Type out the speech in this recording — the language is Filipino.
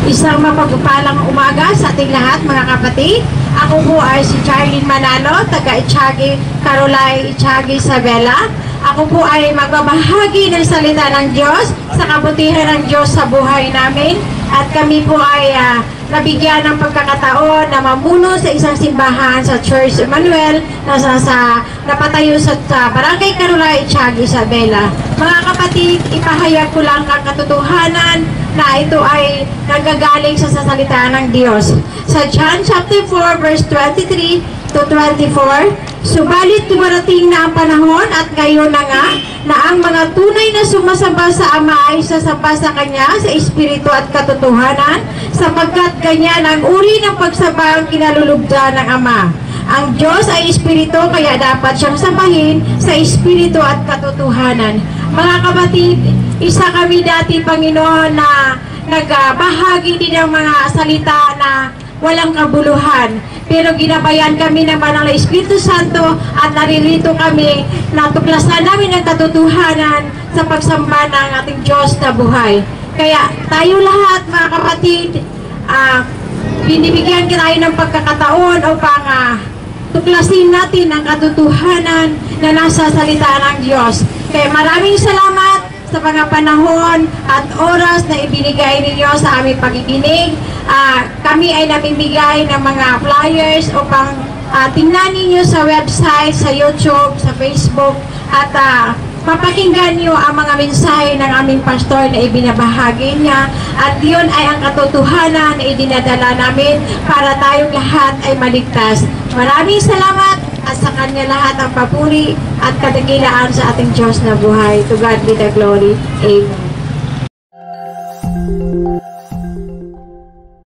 Isang mapagpalang umaga sa ating lahat mga kapatid. Ako po ay si Charlene Manalo, taga Itiagi, Carolay, Itiagi, Isabela. Ako po ay magbabahagi ng salita ng Diyos sa kabutihan ng Diyos sa buhay namin. At kami po ay nabigyan ng pagkakataon na mamuno sa isang simbahan sa Church Emmanuel na napatayo sa Barangay Carolay, Itiagi, Isabela. Mga kapatid, ipahayag ko lang ang katotohanan na ito ay nanggagaling sa salita ng Diyos. Sa John chapter 4 verse 23 to 24, subalit dumarating na ang panahon at ngayon na nga na ang mga tunay na sumasamba sa Ama ay sasamba sa Kanya sa Espiritu at katotohanan, sapagkat ganyan ang uri ng pagsamba ang kinalulugdan ng Ama. Ang Diyos ay Espiritu, kaya dapat siyang sambahin sa Espiritu at katotohanan. Mga kapatid, isa kami dati, Panginoon, na nagbahagi din ng mga salita na walang kabuluhan. Pero ginabayan kami naman ng Espiritu Santo at naririto kami na tuklasan namin ang katotohanan sa pagsamba ng ating Diyos na buhay. Kaya tayo lahat, mga kapatid, binibigyan tayo ng pagkakataon upang tuklasin natin ang katotohanan na nasa salita ng Diyos. Kaya maraming salamat sa mga panahon at oras na ibinigay ninyo sa aming pakikinig. Kami ay namimigay ng mga flyers upang tingnan ninyo sa website, sa YouTube, sa Facebook, at mapakinggan nyo ang mga mensahe ng aming pastor na ibinabahagi niya. At yun ay ang katotohanan na idinadala namin para tayong lahat ay maligtas. Maraming salamat at sa Kanya lahat ang papuri at kadakilaan sa ating Diyos na buhay. To God be the glory. Amen.